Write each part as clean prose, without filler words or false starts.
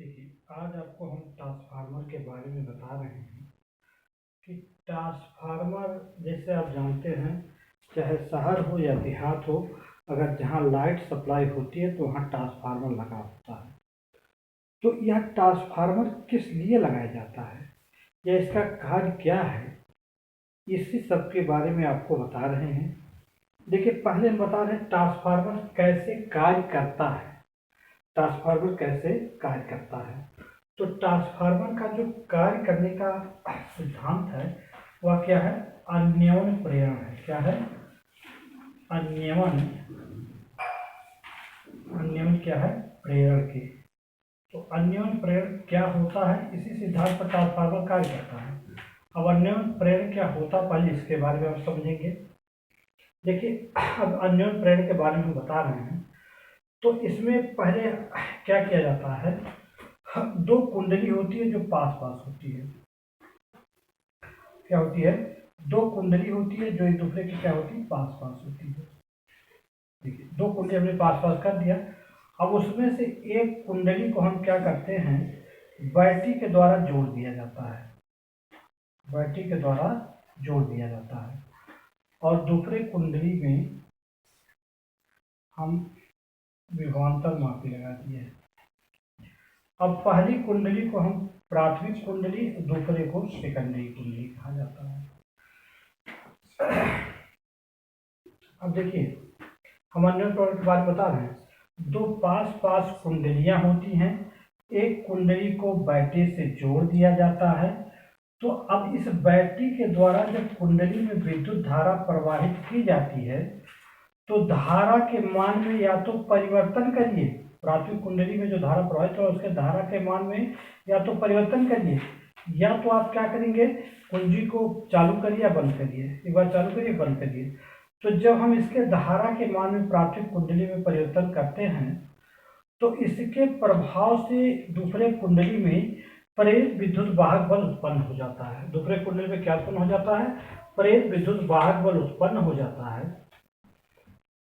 देखिए, आज आपको हम ट्रांसफार्मर के बारे में बता रहे हैं कि ट्रांसफार्मर जैसे आप जानते हैं, चाहे शहर हो या देहात हो, अगर जहाँ लाइट सप्लाई होती है तो वहाँ ट्रांसफार्मर लगा होता है। तो यह ट्रांसफार्मर किस लिए लगाया जाता है या इसका कार्य क्या है, इसी सब के बारे में आपको बता रहे हैं। देखिए, पहले हम बता रहे हैं ट्रांसफार्मर कैसे कार्य करता है। ट्रांसफार्मर कैसे कार्य करता है, तो ट्रांसफार्मर का जो कार्य करने का सिद्धांत है वह क्या है? अन्योन्य प्रेरण है। क्या है? अन्योन्य क्या है? प्रेरण के। तो अन्योन्य प्रेरण क्या होता है, इसी सिद्धांत पर ट्रांसफार्मर कार्य करता है। अब अन्योन्य प्रेरण क्या होता है, पहले इसके बारे में हम समझेंगे। देखिए, अब अन्योन्य प्रेरण के बारे में हम बता रहे हैं, तो इसमें पहले क्या किया जाता है? दो कुंडली होती है जो पास पास होती है। क्या होती है? दो कुंडली होती है जो एक दूसरे की क्या होती है? पास पास होती है। देखिए, दो कुंडली हमने पास पास कर दिया। अब उसमें से एक कुंडली को हम क्या करते हैं? बैटरी के द्वारा जोड़ दिया जाता है। बैटरी के द्वारा जोड़ दिया जाता है और दूसरे कुंडली में हम विभवांतर मापी लगा दिए। अब पहली कुंडली को हम प्राथमिक कुंडली, दूसरे को सेकेंडरी कुंडली कहा जाता है। अब देखिए, हम अन्योन्य प्रेरण के बारे में बता रहे हैं। दो पास पास कुंडलियां होती हैं, एक कुंडली को बैटरी से जोड़ दिया जाता है। तो अब इस बैटरी के द्वारा जब कुंडली में विद्युत धारा प्रवाहित की जाती है, तो धारा के मान में या तो परिवर्तन करिए, प्राथमिक कुंडली में जो धारा प्रवाहित हो उसके धारा के मान में या तो परिवर्तन करिए, या तो आप क्या करेंगे? कुंजी को चालू करिए या बंद करिए। एक बार चालू करिए, बंद करिए। तो जब हम इसके धारा के मान में प्राथमिक कुंडली में परिवर्तन करते हैं, तो इसके प्रभाव से दूसरे कुंडली में प्रेरित विद्युत वाहक बल उत्पन्न हो जाता है। दूसरे कुंडली में क्या उत्पन्न हो जाता है? प्रेरित विद्युत वाहक बल उत्पन्न हो जाता है।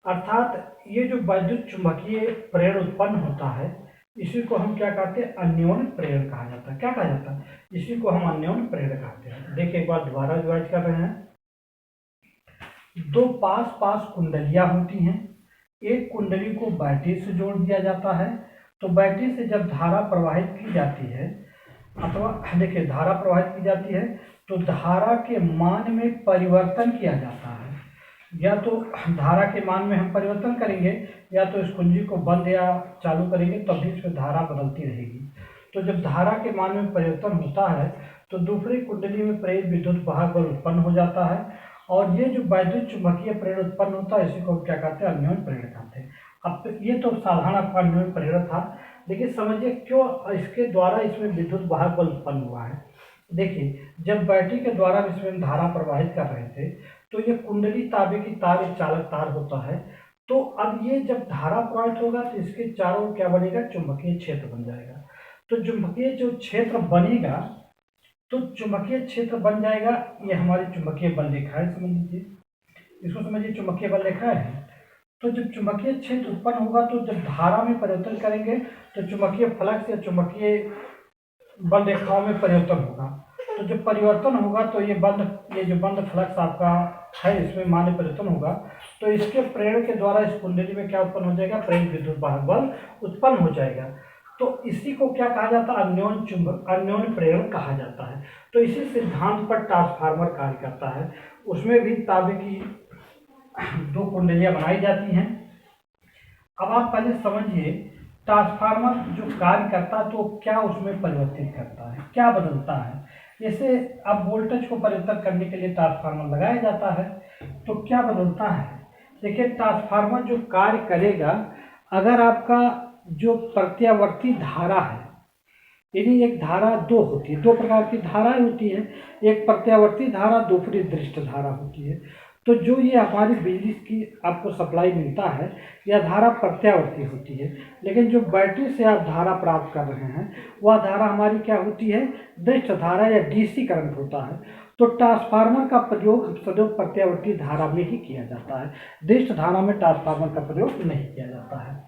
अर्थात ये जो विद्युत चुंबकीय प्रेरण उत्पन्न होता है, इसी को हम क्या कहते हैं? अन्योन्य प्रेरण कहा जाता है। क्या कहा जाता है? इसी को हम अन्योन्य प्रेरण कहते हैं। देखिए, एक बार दोबारा रिवाइज कर रहे हैं। दो पास पास कुंडलियां होती हैं, एक कुंडली को बैटरी से जोड़ दिया जाता है। तो बैटरी से जब धारा प्रवाहित की जाती है, अथवा देखिए धारा प्रवाहित की जाती है, तो धारा के मान में परिवर्तन किया जाता है। या तो धारा के मान में हम परिवर्तन करेंगे, या तो इस कुंजी को बंद या चालू करेंगे, तब भी इसमें धारा बदलती रहेगी। तो जब धारा के मान में परिवर्तन होता है, तो दूसरी कुंडली में प्रेरित विद्युत वाहक बल उत्पन्न हो जाता है, और ये जो वैद्युत चुंबकीय प्रेरण उत्पन्न होता है, इसी को क्या कहते हैं? अन्योन्य प्रेरण कहते हैं। अब तो ये तो साधारण आपका अन्योन्य प्रेरण था, लेकिन समझिए क्यों इसके द्वारा इसमें विद्युत वाहक बल उत्पन्न हुआ है। देखिए, जब बैटरी के द्वारा इसमें धारा प्रवाहित कर रहे थे, तो ये कुंडली तांबे की तार, एक चालक तार होता है। तो अब ये जब धारा प्रवाहित होगा, तो इसके चारों क्या बनेगा? चुंबकीय क्षेत्र बन जाएगा। तो चुंबकीय जो क्षेत्र बनेगा, तो चुंबकीय क्षेत्र बन जाएगा। ये हमारी चुंबकीय बल रेखा है, समझ लीजिए, इसको समझिए, चुंबकीय बल रेखा है। तो जब चुंबकीय क्षेत्र उत्पन्न होगा, तो जब धारा में परिवर्तन करेंगे, तो चुंबकीय फ्लक्स या चुंबकीय बल रेखाओं में परिवर्तन होगा। तो जब परिवर्तन होगा, तो ये जो बंद फ्लक्स आपका है, इसमें मान में परिवर्तन होगा, तो इसके प्रेरण के द्वारा इस कुंडली में क्या उत्पन्न हो जाएगा? प्रेरित विद्युत वाहक बल उत्पन्न हो जाएगा। तो इसी को क्या कहा जाता है? अन्योन्य प्रेरण कहा जाता है। तो इसी सिद्धांत पर ट्रांसफार्मर कार्य करता है। उसमें भी तांबे की दो कुंडलियां बनाई जाती हैं। अब आप पहले समझिए, ट्रांसफार्मर जो कार्य करता है, तो क्या उसमें परिवर्तित करता है, क्या बदलता है। जैसे अब वोल्टेज को परिवर्तन करने के लिए ट्रांसफार्मर लगाया जाता है, तो क्या बदलता है? देखिए, ट्रांसफार्मर जो कार्य करेगा, अगर आपका जो प्रत्यावर्ती धारा है, यदि एक धारा दो होती है, दो प्रकार की धाराएं होती है, एक प्रत्यावर्ती धारा, दूसरी दृष्ट धारा होती है। तो जो ये हमारी बिजली की आपको सप्लाई मिलता है, यह धारा प्रत्यावर्ती होती है। लेकिन जो बैटरी से आप धारा प्राप्त कर रहे हैं, वह धारा हमारी क्या होती है? दृष्ट धारा या डीसी करंट होता है। तो ट्रांसफार्मर का प्रयोग सदैव प्रत्यावर्ती धारा में ही किया जाता है, दृष्ट धारा में ट्रांसफार्मर का प्रयोग नहीं किया जाता है।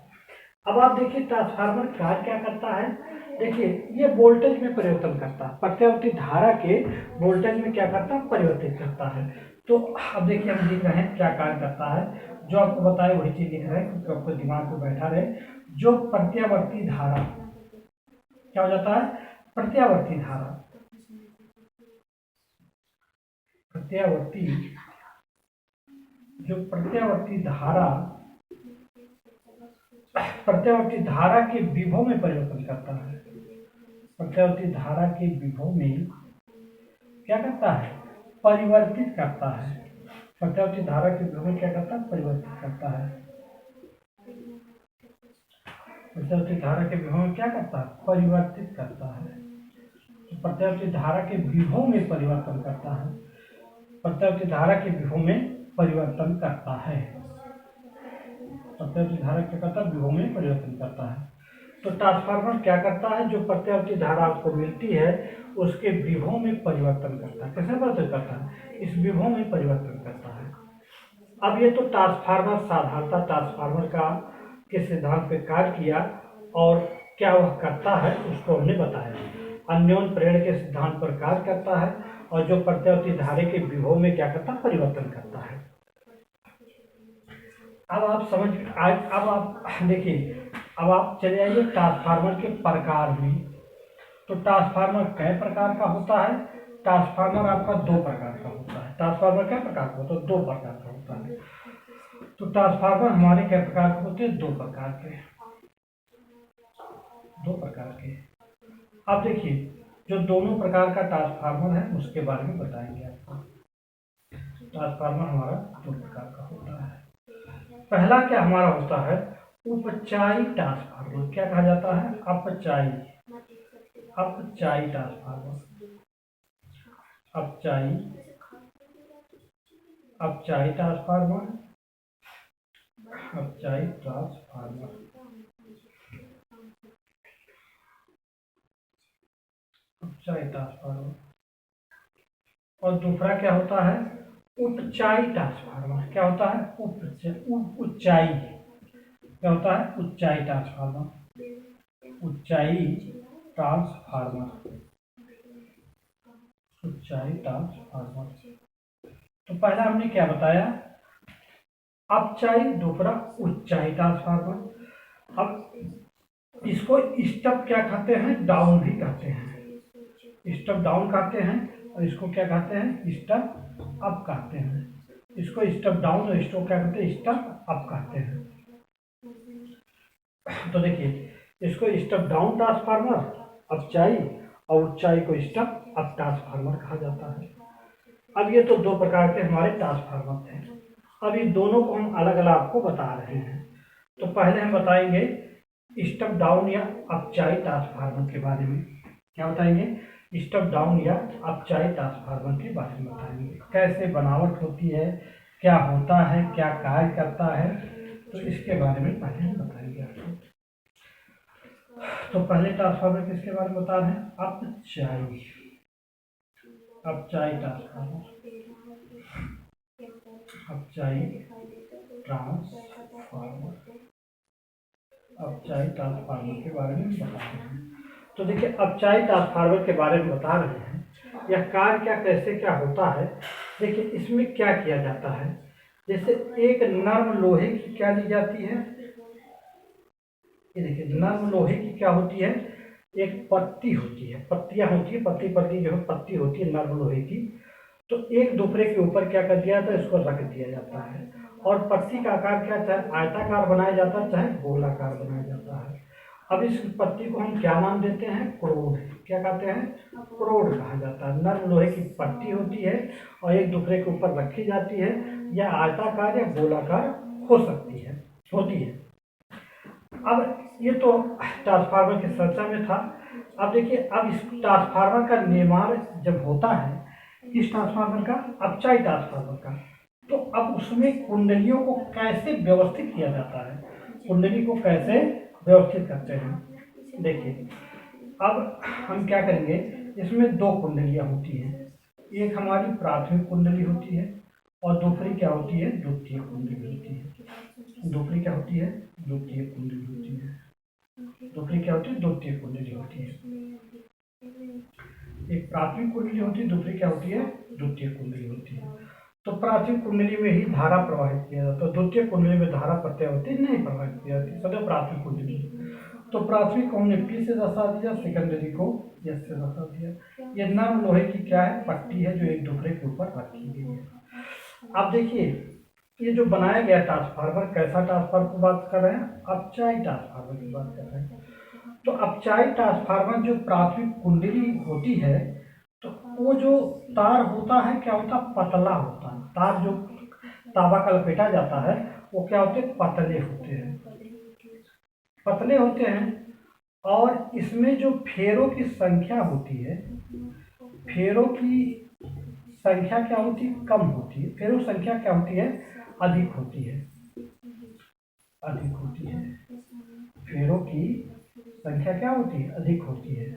अब आप देखिए ट्रांसफार्मर कार्य क्या करता है। देखिए ये वोल्टेज में परिवर्तन करता है, प्रत्यावर्ती धारा के वोल्टेज में क्या करता है, परिवर्तित करता है। तो अब देखिए हम लिख रहे हैं क्या कार्य करता है, जो आपको बताए वही चीज लिख रहे हैं क्योंकि आपको दिमाग में बैठा रहे। जो प्रत्यावर्ती धारा क्या हो जाता है, प्रत्यावर्ती धारा, प्रत्यावर्ती जो प्रत्यावर्ती धारा के विभव में परिवर्तन करता है। प्रत्यावर्ती धारा के विभव में क्या करता है, परिवर्तित करता है। प्रत्यावर्ती धारा के विभव में क्या करता है, परिवर्तित करता है। प्रत्यावर्ती धारा के विभव में क्या करता है, परिवर्तित करता है। तो प्रत्यावर्ती धारा के विभव में परिवर्तन करता है, प्रत्यावर्ती धारा के विभव में परिवर्तन करता है। प्रत्यावर्ती धारा क्या करता है, विभव में परिवर्तन करता है। तो ट्रांसफार्मर क्या करता है, जो प्रत्यावर्ती धारा आपको मिलती है उसके विभव में परिवर्तन करता है। कैसे परिवर्तन करता है, इस विभव में परिवर्तन करता है। अब ये तो ट्रांसफार्मर साधारणतः ट्रांसफार्मर का के सिद्धांत पे कार्य किया और क्या वह करता है उसको हमने बताया। अन्योन्य प्रेरण के सिद्धांत पर कार्य करता है और जो प्रत्यावर्ती धारा के विभव में क्या करता है, परिवर्तन करता है। अब आप अब आप देखिए, अब आप चले आइए ट्रांसफार्मर के प्रकार में। तो ट्रांसफार्मर कई प्रकार का होता है। ट्रांसफार्मर आपका दो प्रकार का होता है। ट्रांसफार्मर क्या प्रकार का होता है, दो प्रकार का होता है। तो ट्रांसफार्मर हमारे क्या प्रकार के होते हैं, दो प्रकार के। अब देखिए जो दोनों प्रकार का ट्रांसफार्मर है उसके बारे में बताएंगे आपको। ट्रांसफार्मर हमारा दो प्रकार का होता है। पहला क्या हमारा होता है, उपचायी ट्रांसफार्मर। क्या कहा जाता है, अपचायी ट्रांसफार्मर। अपचायी ट्रांसफार्मर, अपचायी ट्रांसफार्मर। उपचायी ट्रांसफार्मर। और दूसरा क्या होता है, उपचायी ट्रांसफार्मर। क्या होता है, उच्चाई क्या होता है, उच्चाई ट्रांसफार्मर। उच्चाई ट्रांसफार्मर, उच्चाई ट्रांसफार्मर। तो पहला हमने क्या बताया, अपचाई, दूसरा उच्चाई ट्रांसफार्मर। अब इसको स्टेप क्या कहते हैं, डाउन भी कहते हैं। स्टेप डाउन कहते हैं और इसको क्या कहते हैं, स्टेप अप कहते हैं। इसको स्टेप डाउन और इसको क्या कहते हैं, स्टेप अप कहते हैं। तो देखिए इसको स्टेप डाउन ट्रांसफार्मर अपचाई और ऊंचाई को स्टेप अप ट्रांसफार्मर कहा जाता है। अब ये तो दो प्रकार के हमारे ट्रांसफार्मर थे। अब ये दोनों को हम अलग अलग आपको बता रहे हैं। तो पहले हम बताएंगे स्टेप डाउन या अपचाई ट्रांसफार्मर के बारे में। क्या बताएंगे, स्टेप डाउन या अपचाई ट्रांसफार्मर के बारे में बताएंगे। कैसे बनावट होती है, क्या होता है, क्या कार्य करता है, तो इसके बारे में पहले हम बताएंगे आपको। तो पहले ट्रांसफार्मर किसके बारे में बता रहे हैं, अपचाई ट्रांसफार्मर। अपचाई ट्रांसफार्मर के बारे में बता रहे हैं। तो देखिए अपचाई ट्रांसफार्मर के बारे में बता रहे हैं, यह कार्य क्या कैसे क्या होता है। देखिए इसमें क्या किया जाता है, जैसे एक नर्म लोहे की क्या ली जाती है, ये देखिए नर्म लोहे की क्या होती है, एक पत्ती होती है, पत्तियां होती है, पत्ती जो है पत्ती होती है नर्म लोहे की। तो एक दूसरे के ऊपर क्या कर दिया जाता है, इसको रख दिया जाता है और पत्ती का आकार क्या, चाहे आयताकार बनाया जाता है चाहे गोलाकार बनाया जाता है। अब इस पत्ती को हम क्या नाम देते हैं, क्रोड। क्या कहते हैं, क्रोड कहा जाता है। नर्म लोहे की पत्ती होती है और एक दूसरे के ऊपर रखी जाती है, या आयताकार या गोलाकार होती है। अब ये तो ट्रांसफार्मर की चर्चा में था। अब देखिए अब इस ट्रांसफार्मर का निर्माण जब होता है, इस ट्रांसफार्मर का, अपचाई ट्रांसफार्मर का, तो अब उसमें कुंडलियों को कैसे व्यवस्थित किया जाता है, कुंडली को कैसे व्यवस्थित करते हैं। देखिए अब हम क्या करेंगे, इसमें दो कुंडलियां होती हैं, एक हमारी प्राथमिक कुंडली होती है और दूसरी क्या होती है, द्वितीय कुंडली होती है। दूसरी क्या होती है, द्वितीय कुंडली होती है। दूसरी क्या होती है? द्वितीय कुंडली होती है। एक प्राथमिक कुंडली होती है, दूसरी क्या होती है? द्वितीय कुंडली होती है। तो प्राथमिक कुंडली में ही धारा प्रवाहित किया जाता है, द्वितीय कुंडली में धारा प्रत्यावर्ती नहीं प्रवाहित की जाती, सदैव प्राथमिक कुंडली। तो प्राथमिक को हमने P से दर्शा दिया, सेकेंडरी को S से दर्शा दिया। ये नर्म लोहे की क्या है? पट्टी है, जो एक दूसरे के ऊपर रखी गई है। अब देखिए, ये जो बनाया गया ट्रांसफार्मर, कैसा ट्रांसफार्मर की बात कर रहे हैं? अपचाई ट्रांसफार्मर की बात कर रहे हैं। तो अपचाई ट्रांसफार्मर जो प्राथमिक कुंडली होती है, तो वो जो तार होता है क्या होता है? पतला होता है। तार जो तांबा का लपेटा जाता है वो क्या होते हैं? पतले होते हैं, पतले होते हैं। और इसमें जो फेरों की संख्या होती है, फेरों की संख्या क्या होती है? कम होती है। फेरों की संख्या क्या होती है? अधिक होती है, अधिक होती है। फेरों की संख्या क्या होती है? अधिक होती है।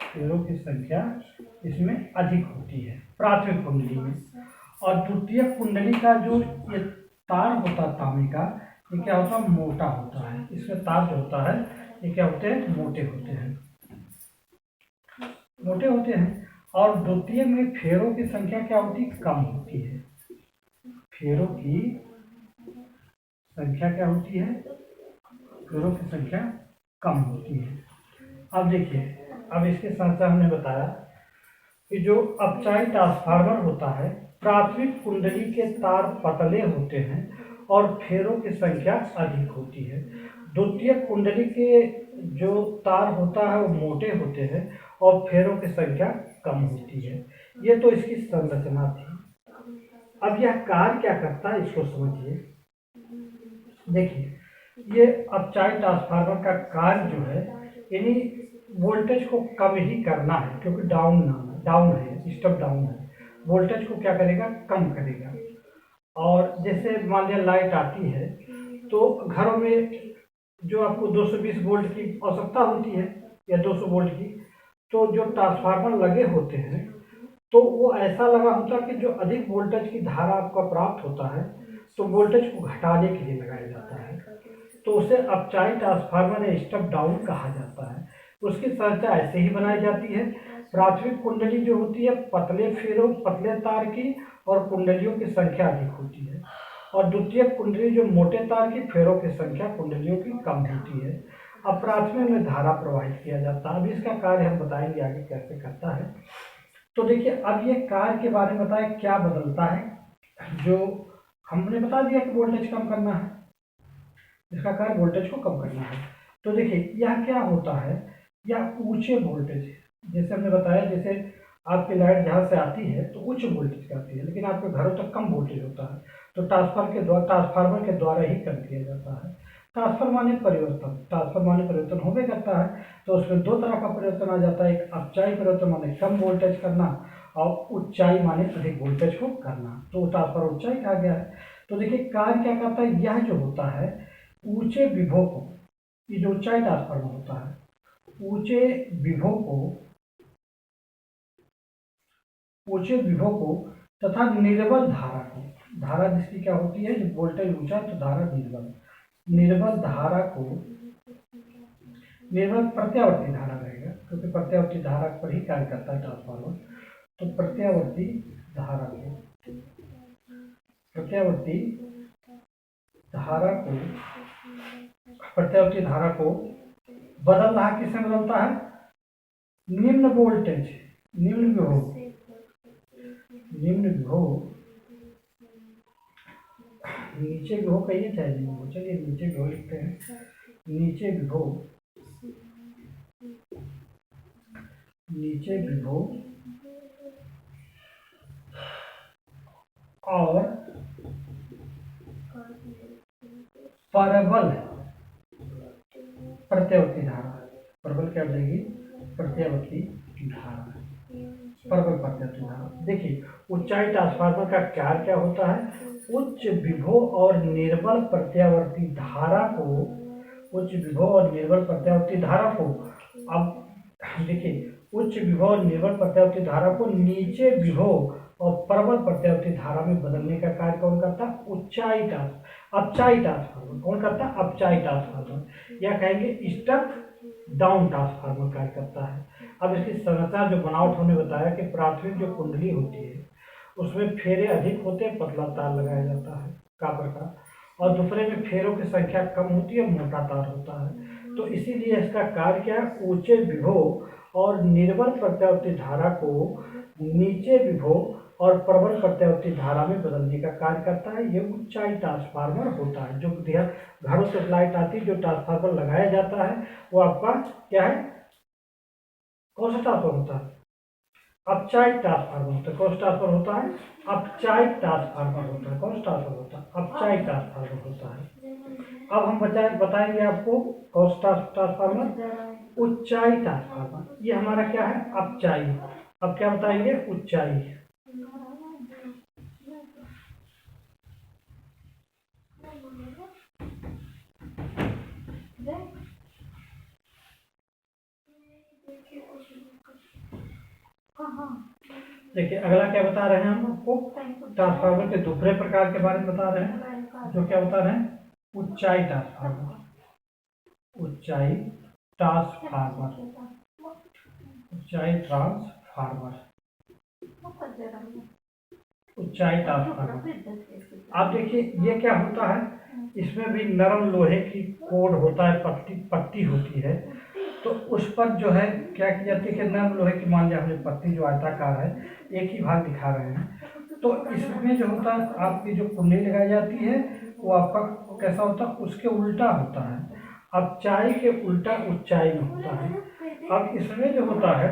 फेरों की संख्या इसमें अधिक होती है प्राथमिक कुंडली में। और द्वितीय कुंडली का जो ये तार होता है तांबे का, ये क्या होता है? मोटा होता है। इसमें तार जो होता है ये क्या होते हैं? मोटे होते हैं, मोटे होते हैं। और द्वितीय में फेरों की संख्या क्या होती है? कम होती है। फेरों की संख्या क्या होती है? फेरों की संख्या कम होती है। अब देखिए, अब इसके साथ साथ हमने बताया कि जो अपचाई ट्रांसफार्मर होता है, प्राथमिक कुंडली के तार पतले होते हैं और फेरों की संख्या अधिक होती है। द्वितीय कुंडली के जो तार होता है वो मोटे होते हैं और फेरों की संख्या कम होती है। ये तो इसकी संरचना थी। अब यह कार्य क्या करता है इसको समझिए। देखिए, ये अपचाई ट्रांसफार्मर का कार्य जो है, यानी वोल्टेज को कम ही करना है, क्योंकि डाउन है, स्टेप डाउन है। वोल्टेज को क्या करेगा? कम करेगा। और जैसे मान लिया लाइट आती है तो घरों में जो आपको 220 वोल्ट की आवश्यकता होती है या 200 वोल्ट की, तो जो ट्रांसफार्मर लगे होते हैं तो वो ऐसा लगा होता है कि जो अधिक वोल्टेज की धारा आपका प्राप्त होता है तो वोल्टेज को घटाने के लिए लगाया जाता है। तो उसे अपचाई ट्रांसफार्मर या स्टेप डाउन कहा जाता है। उसकी संरचना ऐसे ही बनाई जाती है। प्राथमिक कुंडली जो होती है पतले फेरों, पतले तार की, और कुंडलियों की संख्या अधिक होती है। और द्वितीय कुंडली जो मोटे तार की, फेरों की संख्या कुंडलियों की कम होती है। अब प्राथमिक में धारा प्रवाहित किया जाता है। अब इसका कार्य हम बताएंगे आगे कैसे करता है। तो देखिए, अब ये कार्य के बारे में बताया क्या बदलता है। जो हमने बता दिया कि वोल्टेज कम करना है, इसका कार्य वोल्टेज को कम करना है। तो देखिए, यह क्या होता है? यह ऊंचे वोल्टेज, जैसे हमने बताया, जैसे आपकी लाइट जहाँ से आती है तो उच्च वोल्टेज की आती है, लेकिन आपके घरों तक कम वोल्टेज होता है, तो ट्रांसफार्मर के द्वारा ही कम किया जाता है। ट्रांसफर माने परिवर्तन, ट्रांसफर माने परिवर्तन होबे करता है। तो उसमें दो तरह का परिवर्तन आ जाता है। एक अपचाई परिवर्तन माने कम वोल्टेज करना, और उच्चाई माने अधिक वोल्टेज को करना। तो ट्रांसफर उच्चाई कहा गया है। तो देखिए, कार्य क्या करता है? यह जो होता है ऊंचे विभव को, ये जो उच्चाई ट्रांसफार्मर होता है, ऊंचे विभव को तथा निर्बल धारा को, धारा जिसकी क्या होती है, जब वोल्टेज ऊंचा तो धारा निर्बल धारा को, निर्बल प्रत्यावर्ती धारा रहेगा, क्योंकि प्रत्यावर्ती धारा पर ही कार्य करता है ट्रांसफार्मर। तो प्रत्यावर्ती धारा को बदल रहा, किससे बदलता है? निम्न वोल्टेज, निम्न विभव, नीचे विभव कहिए चाहे निम्न विभव, चलिए नीचे विभव लिखते हैं। नीचे विभव और परबल प्रत्यावर्ती धारा, परबल क्या बनेगी? प्रत्यावर्ती धारा, परबल प्रत्यावर्ती धारा। देखिए, उच्चाई ट्रांसफार्मर का कार्य क्या होता है? उच्च विभव और निर्बल प्रत्यावर्ती धारा को, अब देखिए, उच्च विभव और निर्बल प्रत्यावर्ती धारा को नीचे विभव और प्रबल प्रत्यावर्ती धारा में बदलने का कार्य कौन करता है? अपचाई ट्रांसफार्मर। कौन करता है? अपचाई ट्रांसफार्मर, या कहेंगे स्टेप डाउन ट्रांसफार्मर कार्य करता है। अब इसकी संरचना जो बनावट हमने बताया कि प्राथमिक जो कुंडली होती है उसमें फेरे अधिक होते हैं, पतला तार लगाया जाता है कॉपर का, और दूसरे में फेरों की संख्या कम होती है, मोटा तार होता है। तो इसीलिए इसका कार्य क्या है? ऊंचे विभव और निर्बल प्रत्यावर्ती धारा को नीचे विभव और प्रबल प्रत्यावर्ती धारा में बदलने का कार्य करता है। ये ऊंचाई ट्रांसफार्मर होता है। जो घरों से लाइट आती है, जो ट्रांसफार्मर लगाया जाता है वो आपका क्या है? कौन सा ट्रांसफार्मर होता है? अपचाई ट्रांसफार्मर होता है। कौन सा ट्रांसफार्मर होता है? अपचाई ट्रांसफार्मर होता है। कौन सा ट्रांसफार्मर होता है? अपचाई ट्रांसफार्मर होता है। अब हम बताएंगे आपको कौन सा ट्रांसफार्मर? ऊंचाई ट्रांसफार्मर। ये हमारा क्या है? अपचाई। अब क्या बताएंगे? ऊंचाई। देखिए अगला क्या बता रहे हैं हम आपको? ट्रांसफार्मर के दूसरे प्रकार के बारे में बता रहे हैं। जो क्या बता रहे हैं? ऊंचाई ट्रांसफार्मर। ऊंचाई ट्रांसफार्मर। ऊंचाई ट्रांसफार्मर। ऊंचाई ट्रांसफार्मर। आप देखिए ये क्या होता है? इसमें भी नरम लोहे की कोड होता है, पट्टी होती है। तो उस पर जो है क्या की जाती है कि नरम लोहे की, मान लिया हमने पट्टी जो आयताकार है, एक ही भाग दिखा रहे हैं। तो इसमें जो होता है आपकी जो कुंडली लगाई जाती है वो आपका कैसा होता है? उसके उल्टा होता है। अपचाई के उल्टा ऊंचाई में होता है। अब इसमें जो होता है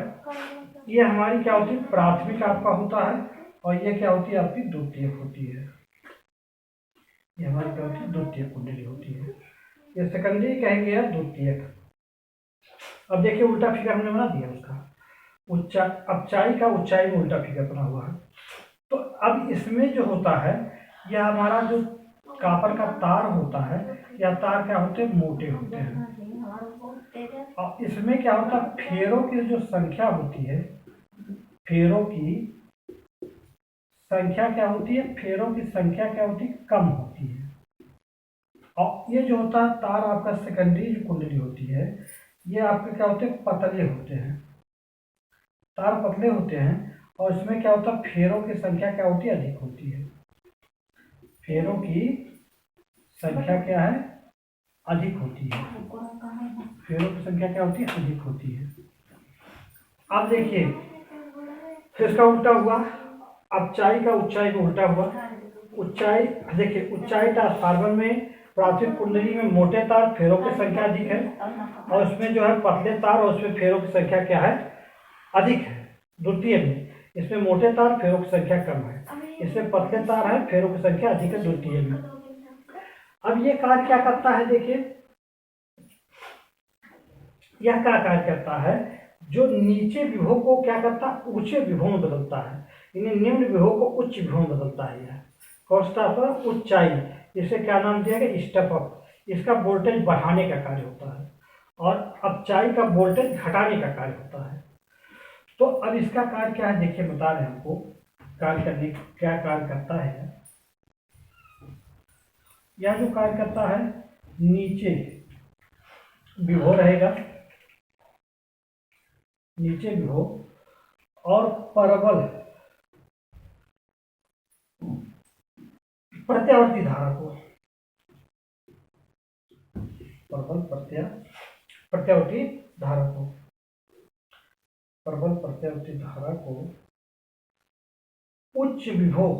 ये हमारी क्या होती है? प्राथमिक आपका होता है, और ये क्या होती है? आपकी द्वितीयक होती है। ये हमारी क्या होती है? द्वितीयक कुंडली होती है। ये सेकेंडरी कहेंगे या द्वितीयक। अब देखिए उल्टा फिगर हमने बना दिया उसका। अपचाई का ऊंचाई में उल्टा फिगर बना हुआ है। तो अब इसमें जो होता है यह हमारा जो कॉपर का तार होता है, या तार क्या होते हैं? मोटे होते हैं। और इसमें क्या होता है? फेरों की जो संख्या होती है, फेरों की संख्या क्या होती है? फेरों की संख्या क्या होती है? कम होती है। और ये जो होता है तार आपका सेकेंडरी जो कुंडली होती है, ये आपके क्या होते हैं? पतले होते हैं। तार पतले होते हैं, और इसमें क्या होता है? फेरों की संख्या क्या होती है? अधिक होती है। फेरों की संख्या क्या है? अधिक होती है। फेरों की संख्या क्या होती है? अधिक होती है। अब देखिए फिर इसका उल्टा हुआ, अपचाई का ऊंचाई में उल्टा हुआ। ऊंचाई देखिए, ऊंचाई ट्रांसफार्मर में प्राथमिक कुंडली में मोटे तार, फेरों की संख्या अधिक है, और इसमें जो है पतले तार और उसमें फेरों की संख्या क्या है? अधिक है। द्वितीय में इसमें मोटे तार, फेरों की संख्या कम है, इसमें पतले तार है, फेरों की संख्या अधिक है द्वितीय में। अब ये कार्य क्या करता है? देखिए यह क्या कार्य करता है? जो नीचे विभव को क्या करता है? ऊंचे विभव में बदलता है। यानी निम्न विभव को उच्च विभव में बदलता है। यह कौन सा पर? ऊंचाई। इसे क्या नाम दिया गया? Step up. इसका वोल्टेज बढ़ाने का कार्य होता है, और अपचाई का वोल्टेज घटाने का कार्य होता है। तो अब इसका कार्य क्या है? देखिए बता रहे हैं हमको कार्य करने क्या कार्य करता है। यह जो कार्य करता है, नीचे विभव रहेगा, नीचे विभव और प्रबल प्रत्यावर्ती धारा को, प्रबल प्रत्यावर्ती धारा को, प्रबल प्रत्यावर्ती धारा को उच्च विभव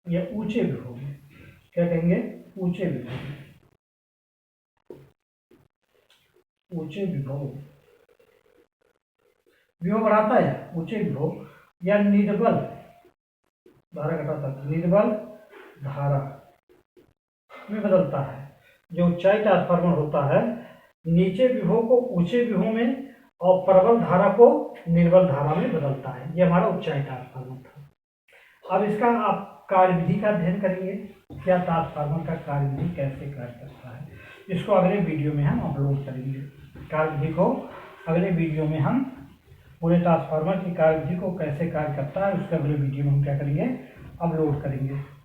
या ऊंचे विभव में क्या कहेंगे? ऊंचे विभव। ऊंचे विभव बढ़ाता है, ऊंचे विभव या निर्बल धारा घटाता है, निर्बल धारा में बदलता है। जो ऊंचाई ट्रांसफार्मर होता है नीचे विभव को ऊंचे विभव में और प्रबल धारा को निर्बल धारा में बदलता है। ये हमारा ऊंचाई ट्रांसफार्मर था। अब इसका आप कार्यविधि का अध्ययन करेंगे, क्या ट्रांसफार्मर का कार्यविधि कैसे कार्य करता है। इसको अगले वीडियो में हम अपलोड करेंगे। कार्यविधि को अगले वीडियो में हम पूरे ट्रांसफार्मर की कार्यविधि को कैसे कार्य करता है उसके अगले वीडियो में हम क्या करेंगे, अपलोड करेंगे।